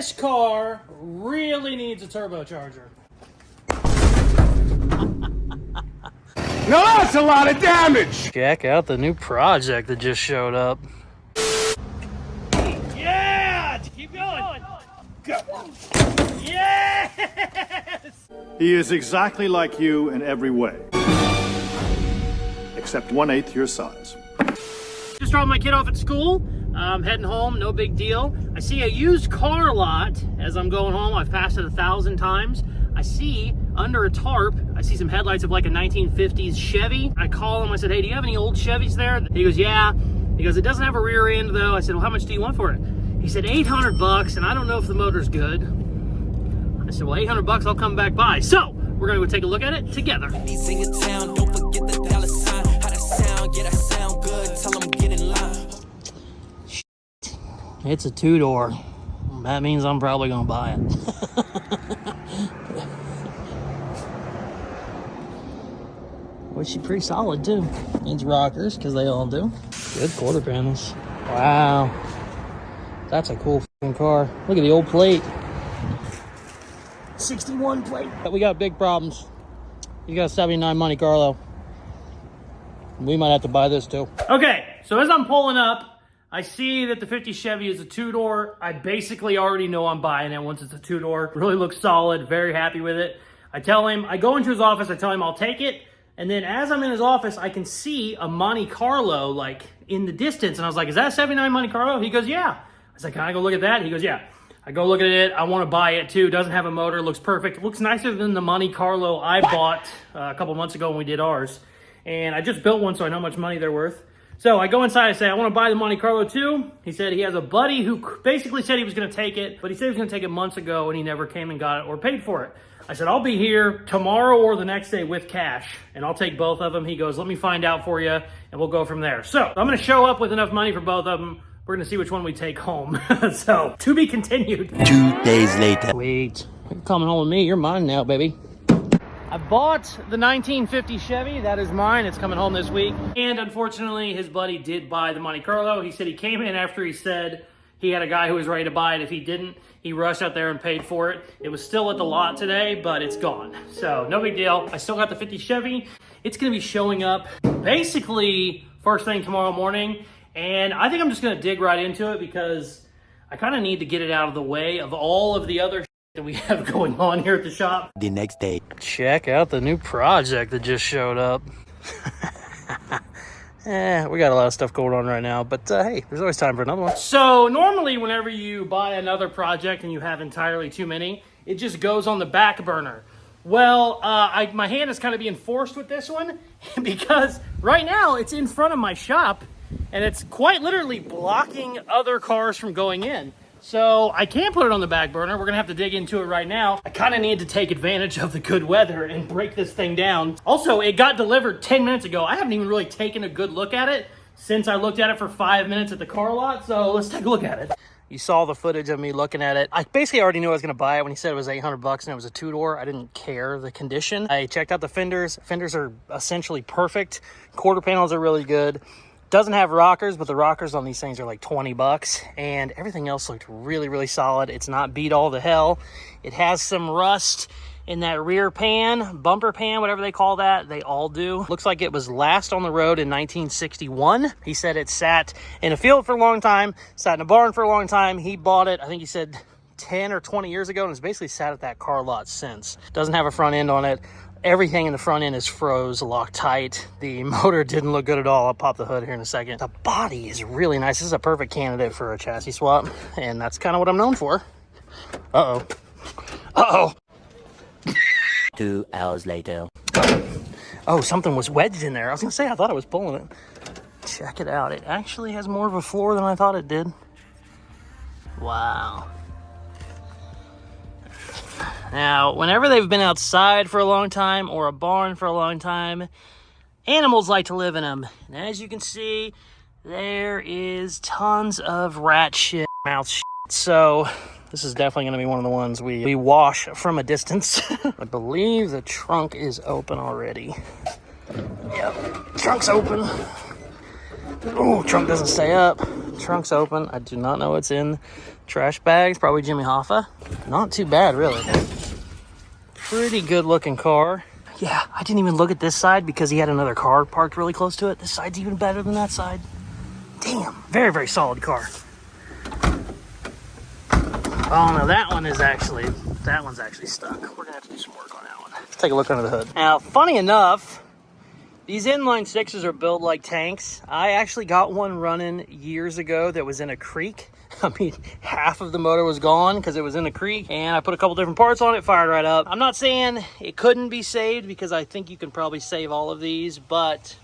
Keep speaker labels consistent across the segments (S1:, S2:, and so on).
S1: This car really needs a turbocharger.
S2: Now that's a lot of damage!
S1: Check out the new project that just showed up. Yeah! Keep going! Go! Yes!
S3: He is exactly like you in every way, except 1/8 your size.
S1: Just dropped my kid off at school. I'm heading home, no big deal. I see a used car lot as I'm going home. I've passed it 1,000 times. I see under a tarp, I see some headlights of like a 1950s Chevy. I call him, I said, hey, do you have any old Chevys there? He goes, yeah. He goes, it doesn't have a rear end though. I said, well, how much do you want for it? He said, 800 bucks, and I don't know if the motor's good. I said, well, 800 bucks, I'll come back by. So, we're gonna go take a look at it together.
S4: He's in your town, don't forget the dollar sign. How that sound, yeah, that sound good. Tell him get in line.
S1: It's a two-door. That means I'm probably gonna buy it. Well, she's pretty solid too. Needs rockers, because they all do. Good quarter panels. Wow. That's a cool fucking car. Look at the old plate. 61 plate. We got big problems. You got a 79 Monte Carlo. We might have to buy this too. Okay, so as I'm pulling up, I see that the 50 Chevy is a two-door. I basically already know I'm buying it once it's a two-door. Really looks solid, very happy with it. I tell him, I go into his office, I tell him I'll take it. And then as I'm in his office, I can see a Monte Carlo like in the distance. And I was like, is that a 79 Monte Carlo? He goes, yeah. I was like, can I go look at that? He goes, yeah. I go look at it. I want to buy it too. Doesn't have a motor. Looks perfect. Looks nicer than the Monte Carlo I bought a couple months ago when we did ours. And I just built one, so I know how much money they're worth. So I go inside, I say, I want to buy the Monte Carlo too. He said he has a buddy who basically said he was going to take it, but he said he was going to take it months ago and he never came and got it or paid for it. I said, I'll be here tomorrow or the next day with cash, and I'll take both of them. He goes, let me find out for you, and we'll go from there. So I'm going to show up with enough money for both of them. We're going to see which one we take home. So, to be continued.
S4: 2 days later.
S1: Sweet. You're coming home with me. You're mine now, baby. I bought the 1950 Chevy. That is mine. It's coming home this week. And unfortunately, his buddy did buy the Monte Carlo. He said he came in after he said he had a guy who was ready to buy it. If he didn't, he rushed out there and paid for it. It was still at the lot today, but it's gone. So no big deal. I still got the 50 Chevy. It's gonna be showing up basically first thing tomorrow morning. And I think I'm just gonna dig right into it because I kind of need to get it out of the way of all of the other that we have going on here at the shop.
S4: The next day.
S1: Check out the new project that just showed up. We got a lot of stuff going on right now, but hey, there's always time for another one. So normally whenever you buy another project and you have entirely too many, it just goes on the back burner. Well, my hand is kind of being forced with this one because right now it's in front of my shop and it's quite literally blocking other cars from going in. So I can't put it on the back burner. We're gonna have to dig into it right now. I kind of need to take advantage of the good weather and break this thing down. Also, it got delivered 10 minutes ago. I haven't even really taken a good look at it since I looked at it for 5 minutes at the car lot. So let's take a look at it. You saw the footage of me looking at it. I basically already knew I was gonna buy it when he said it was 800 bucks and it was a two-door. I didn't care the condition. I checked out the fenders. Fenders are essentially perfect. Quarter panels are really good. Doesn't have rockers, but the rockers on these things are like 20 bucks and everything else looked really, really solid. It's not beat all to hell. It has some rust in that rear pan, bumper pan, whatever they call that. They all do. Looks like it was last on the road in 1961. He said it sat in a field for a long time, sat in a barn for a long time. He bought it, I think he said 10 or 20 years ago, and it's basically sat at that car lot since. Doesn't have a front end on it. Everything in the front end is froze, locked tight. The motor didn't look good at all. I'll pop the hood here in a second. The body is really nice. This is a perfect candidate for a chassis swap, and that's kind of what I'm known for. Uh-oh. Uh-oh.
S4: 2 hours later.
S1: Oh, something was wedged in there. I was gonna say, I thought I was pulling it. Check it out. It actually has more of a floor than I thought it did. Wow. Now, whenever they've been outside for a long time or a barn for a long time, animals like to live in them. And as you can see, there is tons of rat shit, mouth shit. So this is definitely going to be one of the ones we wash from a distance. I believe the trunk is open already. Yep, trunk's open. Oh, trunk doesn't stay up. Trunk's open. I do not know what's in trash bags. Probably Jimmy Hoffa. Not too bad, really. Pretty good looking car. Yeah, I didn't even look at this side because he had another car parked really close to it. This side's even better than that side. Damn, very, very solid car. Oh no, that one's actually stuck. We're gonna have to do some work on that one. Let's take a look under the hood. Now, funny enough, these inline sixes are built like tanks. I actually got one running years ago that was in a creek. I mean, half of the motor was gone because it was in the creek, and I put a couple different parts on it, fired right up. I'm not saying it couldn't be saved because I think you can probably save all of these, but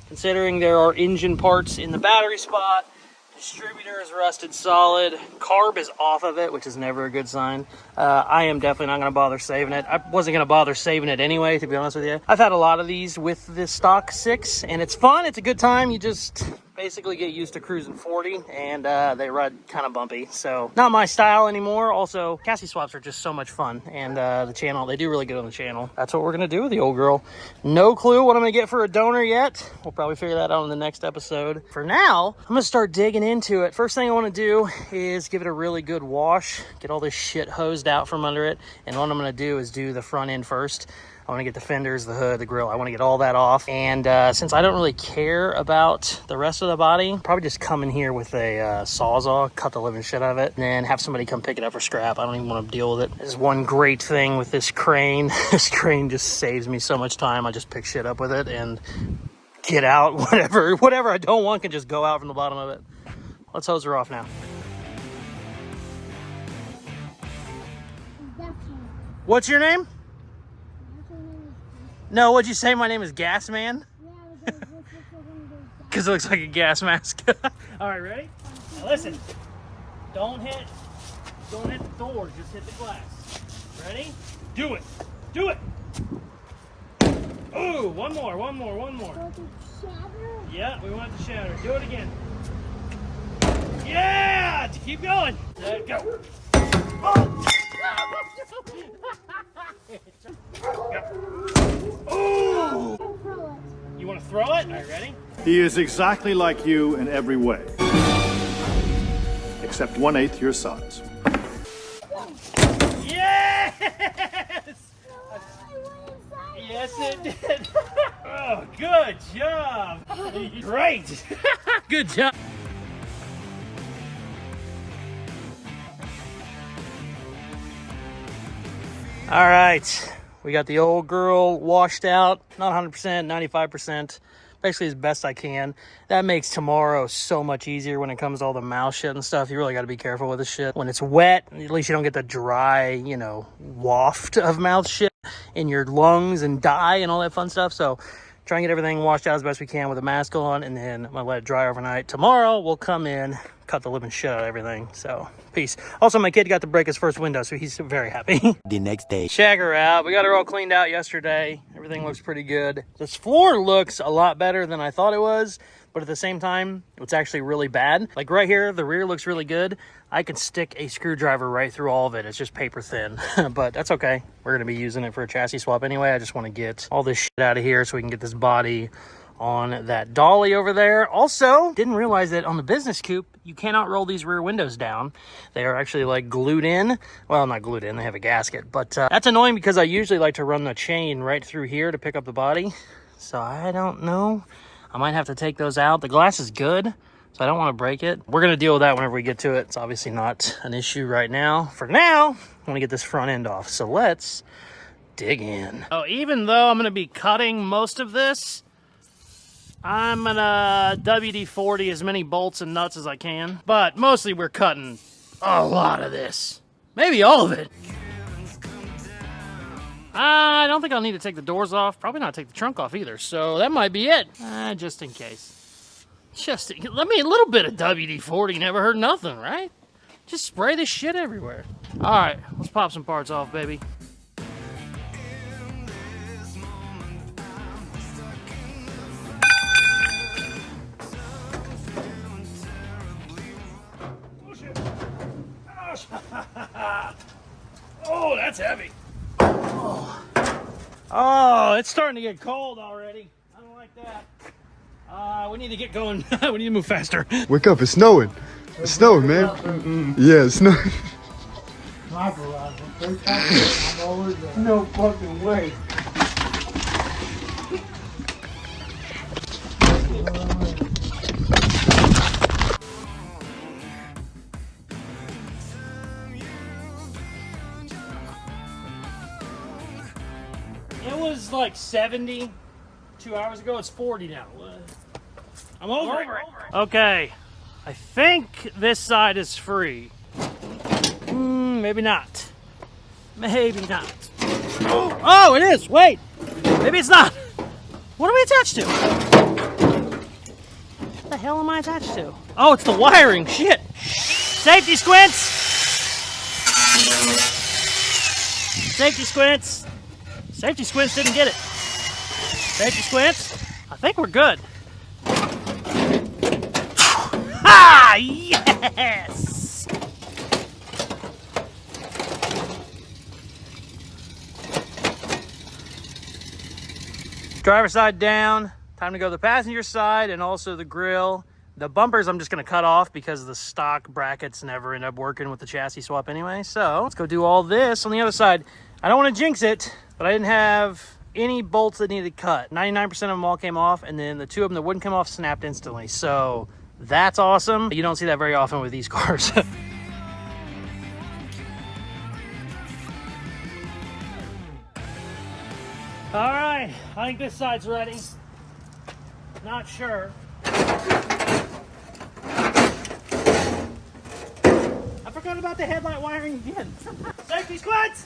S1: considering there are engine parts in the battery spot, distributor is rusted solid, carb is off of it, which is never a good sign. I am definitely not going to bother saving it. I wasn't going to bother saving it anyway, to be honest with you. I've had a lot of these with the stock 6, and it's fun. It's a good time. You just basically get used to cruising 40, and they ride kind of bumpy. So not my style anymore. Also, Cassie swaps are just so much fun, and the channel, they do really good on the channel. That's what we're going to do with the old girl. No clue what I'm going to get for a donor yet. We'll probably figure that out in the next episode. For now, I'm going to start digging into it. First thing I want to do is give it a really good wash, get all this shit hosed out from under it. And what I'm going to do is do the front end first. I want to get the fenders, the hood, the grill. I want to get all that off. And since I don't really care about the rest of the body, I'll probably just come in here with a Sawzall, cut the living shit out of it, and then have somebody come pick it up for scrap. I don't even want to deal with it. There's one great thing with this crane. This crane just saves me so much time. I just pick shit up with it and get out. Whatever I don't want can just go out from the bottom of it. Let's hose her off now. What's your name? No, what'd you say? My name is Gas Man? Yeah, because it looks like a gas mask. All right, ready? Now listen, don't hit the door, just hit the glass. Ready? Do it. Do it. Ooh, one more. Yeah, we want it to shatter. Do it again. Yeah, keep going. Let go. Oh. Ooh. You want to throw it? All right, ready?
S3: He is exactly like you in every way, except 1/8 your size.
S1: Yes! Yes, it did. Oh, good job. Great. Good job. All right, we got the old girl washed out, not 100%, 95%, basically as best I can. That makes tomorrow so much easier when it comes to all the mouth shit and stuff. You really got to be careful with this shit. When it's wet, at least you don't get the dry, waft of mouth shit in your lungs and dye and all that fun stuff. So try and get everything washed out as best we can with a mask on, and then I'm gonna let it dry overnight. Tomorrow we'll come in, cut the living shit out of everything. So peace. Also, my kid got to break his first window, so he's very happy.
S5: The next day.
S1: Check her out. We got her all cleaned out yesterday. Everything looks pretty good. This floor looks a lot better than I thought it was, but at the same time, it's actually really bad. Like right here, the rear looks really good. I can stick a screwdriver right through all of it. It's just paper thin, but that's okay. We're gonna be using it for a chassis swap anyway. I just wanna get all this shit out of here so we can get this body on that dolly over there. Also, didn't realize that on the business coupe, you cannot roll these rear windows down. They are actually like glued in. Well, not glued in, they have a gasket, but that's annoying because I usually like to run the chain right through here to pick up the body. So I don't know. I might have to take those out. The glass is good, so I don't want to break it. We're going to deal with that whenever we get to it. It's obviously not an issue right now. For now, I want to get this front end off. So let's dig in. Oh, even though I'm going to be cutting most of this, I'm going to WD-40 as many bolts and nuts as I can. But mostly we're cutting a lot of this. Maybe all of it. I don't think I'll need to take the doors off. Probably not take the trunk off either. So that might be it. Just in case. Let me a little bit of WD-40 never hurt nothing, right? Just spray this shit everywhere. All right, let's pop some parts off, baby. Oh, that's heavy. Oh, it's starting to get cold already. I don't like that. We need to get going. We need to move faster.
S5: Wake up, it's snowing. It's snowing, man. Yeah, it's snowing.
S2: No fucking way.
S1: It was like 70 2 hours ago. It's 40 now. I'm over it. Okay, I think this side is free. Maybe not. Maybe not. Oh, it is. Wait. Maybe it's not. What are we attached to? What the hell am I attached to? Oh, it's the wiring. Shit. Safety squints. Safety squints. Safety squints didn't get it. Safety squints. I think we're good. Ha! Yes! Driver's side down. Time to go to the passenger side and also the grill. The bumpers I'm just going to cut off because the stock brackets never end up working with the chassis swap anyway. So let's go do all this on the other side. I don't want to jinx it, but I didn't have any bolts that needed cut. 99% of them all came off, and then the 2 of them that wouldn't come off snapped instantly. So that's awesome. You don't see that very often with these cars. All right, I think this side's ready. Not sure. I forgot about the headlight wiring again. Safety squads!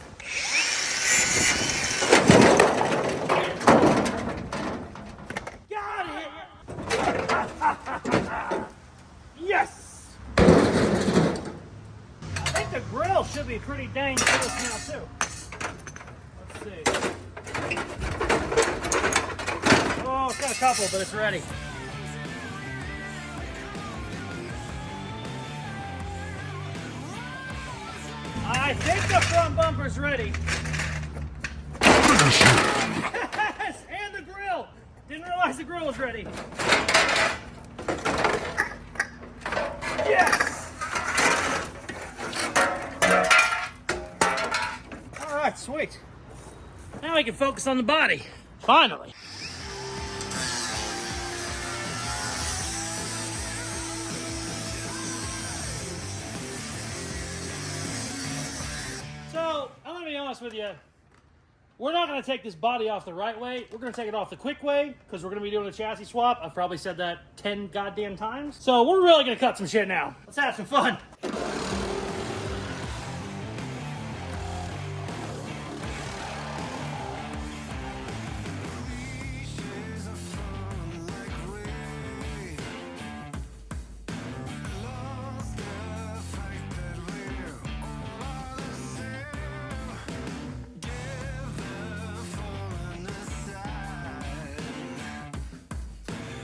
S1: Got it! Yes! I think the grill should be pretty dang close now too. Let's see. Oh, it's got a couple, but it's ready. I think the front bumper's ready. Yes! And the grill! Didn't realize the grill was ready. Yes! All right, sweet. Now we can focus on the body. Finally. So, I'm gonna be honest with you. We're not gonna take this body off the right way. We're gonna take it off the quick way because we're gonna be doing a chassis swap. I've probably said that 10 goddamn times. So we're really gonna cut some shit now. Let's have some fun.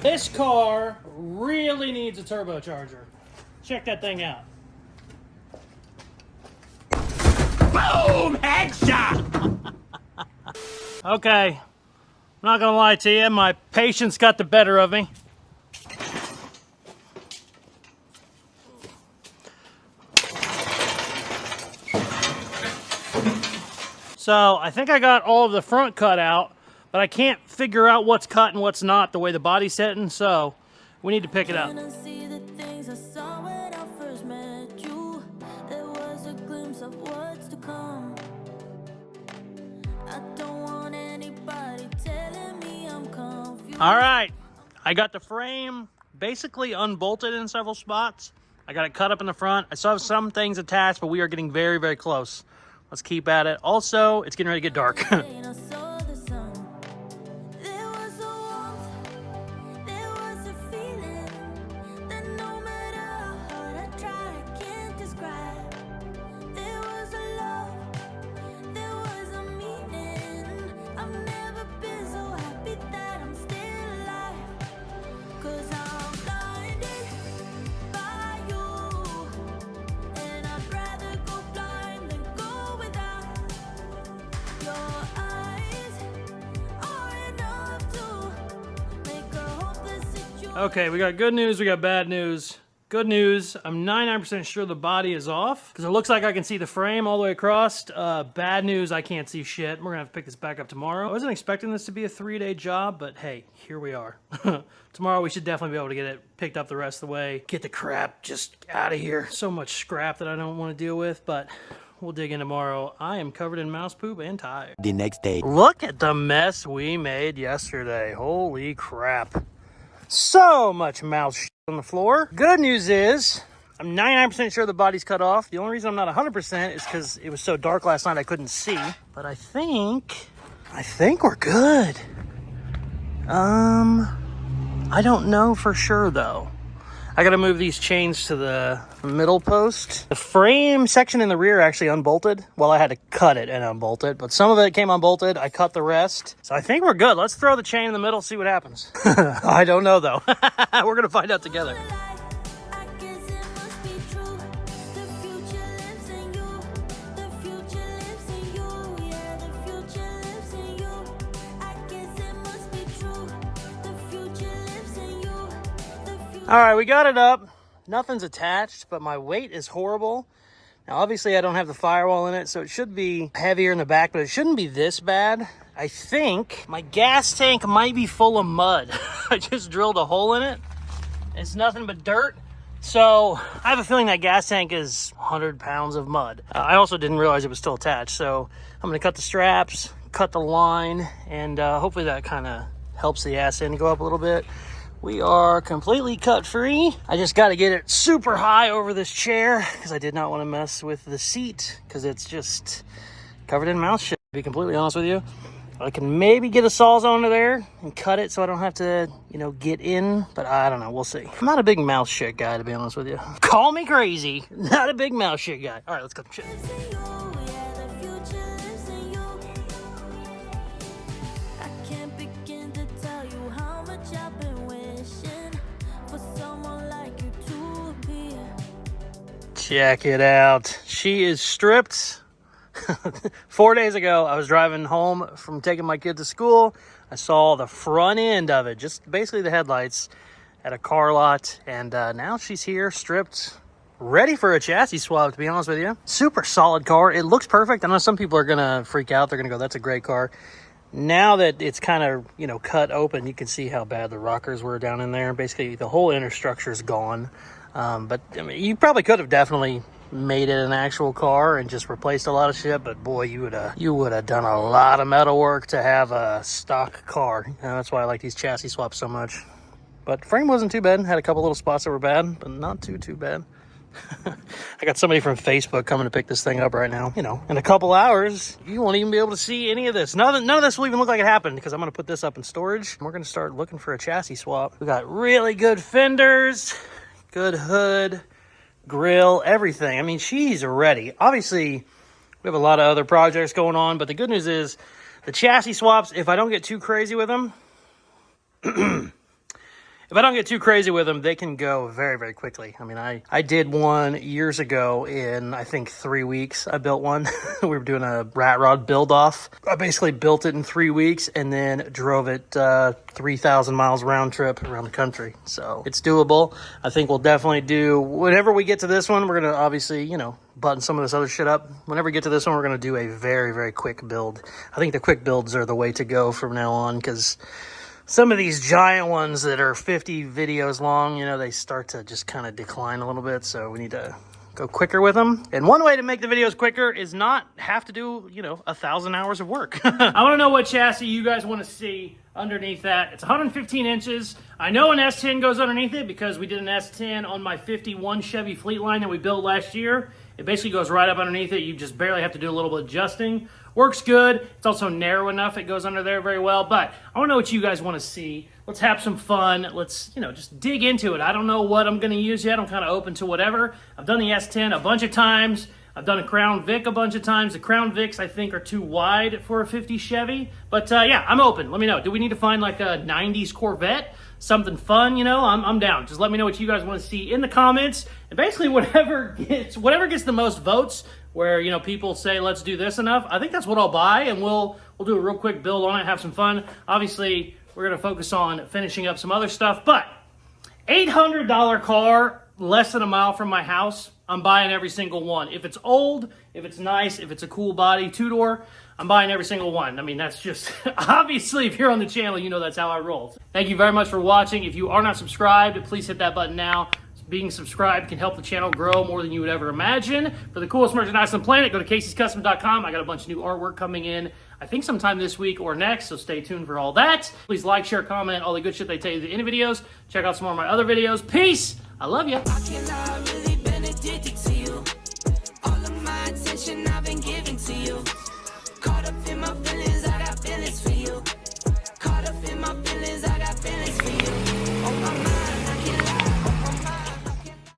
S1: This car really needs a turbocharger. Check that thing out. Boom! Headshot! Okay. I'm not gonna lie to you, my patience got the better of me. So, I think I got all of the front cut out, but I can't figure out what's cut and what's not the way the body's sitting, so we need to pick it up. All right, I got the frame basically unbolted in several spots. I got it cut up in the front. I still have some things attached, but we are getting very, very close. Let's keep at it. Also, it's getting ready to get dark. Okay, we got good news, we got bad news. Good news, I'm 99% sure the body is off because it looks like I can see the frame all the way across. Bad news, I can't see shit. We're gonna have to pick this back up tomorrow. I wasn't expecting this to be a 3-day job, but hey, here we are. Tomorrow we should definitely be able to get it picked up the rest of the way. Get the crap just out of here. So much scrap that I don't want to deal with, but we'll dig in tomorrow. I am covered in mouse poop and tired.
S6: The next day.
S1: Look at the mess we made yesterday. Holy crap. So much mouse shit on the floor. Good news is, I'm 99% sure the body's cut off. The only reason I'm not 100% is because it was so dark last night I couldn't see. But I think we're good. I don't know for sure though. I gotta move these chains to the middle post. The frame section in the rear actually unbolted. Well, I had to cut it and unbolt it, but some of it came unbolted. I cut the rest. So I think we're good. Let's throw the chain in the middle, see what happens. I don't know though. We're gonna find out together. All right, we got it up. Nothing's attached, but my weight is horrible. Now, obviously, I don't have the firewall in it, so it should be heavier in the back, but it shouldn't be this bad. I think my gas tank might be full of mud. I just drilled a hole in it. It's nothing but dirt. So I have a feeling that gas tank is 100 pounds of mud. I also didn't realize it was still attached. So I'm gonna cut the straps, cut the line, and hopefully that kind of helps the ass end go up a little bit. We are completely cut free. I just got to get it super high over this chair because I did not want to mess with the seat because it's just covered in mouse shit, to be completely honest with you. I can maybe get a sawzall under there and cut it so I don't have to, get in, but I don't know. We'll see. I'm not a big mouse shit guy, to be honest with you. Call me crazy. Not a big mouse shit guy. All right, let's cut the shit. Check it out. She is stripped. 4 days ago, I was driving home from taking my kid to school. I saw the front end of it, just basically the headlights at a car lot. And now she's here, stripped, ready for a chassis swap, to be honest with you. Super solid car. It looks perfect. I know some people are going to freak out. They're going to go, that's a great car. Now that it's kind of, cut open, you can see how bad the rockers were down in there. Basically, the whole inner structure is gone. But I mean, you probably could have definitely made it an actual car and just replaced a lot of shit. But boy, you would have done a lot of metal work to have a stock car. That's why I like these chassis swaps so much. But frame wasn't too bad. Had a couple little spots that were bad, but not too bad. I got somebody from Facebook coming to pick this thing up right now. In a couple hours, you won't even be able to see any of this. None of this will even look like it happened because I'm going to put this up in storage. We're going to start looking for a chassis swap. We got really good fenders, good hood, grill, everything. I mean, she's ready. Obviously, we have a lot of other projects going on, but the good news is the chassis swaps, if I don't get too crazy with them, they can go very, very quickly. I mean, I did one years ago in, I think, 3 weeks. I built one. We were doing a RATROD build-off. I basically built it in 3 weeks and then drove it 3,000 miles round trip around the country. So it's doable. I think we'll definitely do, whenever we get to this one, we're going to obviously, button some of this other shit up. Whenever we get to this one, we're going to do a very, very quick build. I think the quick builds are the way to go from now on because some of these giant ones that are 50 videos long, they start to just kind of decline a little bit. So we need to go quicker with them. And one way to make the videos quicker is not have to do, 1,000 hours of work. I want to know what chassis you guys want to see underneath that. It's 115 inches. I know an S10 goes underneath it because we did an S10 on my 51 Chevy Fleetline that we built last year. It basically goes right up underneath it. You just barely have to do a little bit of adjusting. Works good. It's also narrow enough. It goes under there very well. But I want to know what you guys want to see. Let's have some fun. Let's, just dig into it. I don't know what I'm going to use yet. I'm kind of open to whatever. I've done the S10 a bunch of times. I've done a Crown Vic a bunch of times. The Crown Vics, I think, are too wide for a 50 Chevy. But, yeah, I'm open. Let me know. Do we need to find, like, a 90s Corvette? Something fun, I'm down. Just let me know what you guys want to see in the comments. And basically, whatever gets the most votes, where, people say, let's do this enough, I think that's what I'll buy, and we'll do a real quick build on it, have some fun. Obviously, we're going to focus on finishing up some other stuff, but $800 car, less than a mile from my house, I'm buying every single one. If it's old, if it's nice, if it's a cool body, two-door, I'm buying every single one. I mean, that's just, obviously, if you're on the channel, you know that's how I roll. Thank you very much for watching. If you are not subscribed, please hit that button now. Being subscribed can help the channel grow more than you would ever imagine. For the coolest merchandise on the planet, go to Caseyscustoms.com. I got a bunch of new artwork coming in, I think sometime this week or next, so stay tuned for all that. Please like, share, comment, all the good shit they tell you in the videos. Check out some more of my other videos. Peace! I love you.
S4: I cannot really been addicted to you. All of my attention I've been giving to you. Caught up in my feelings.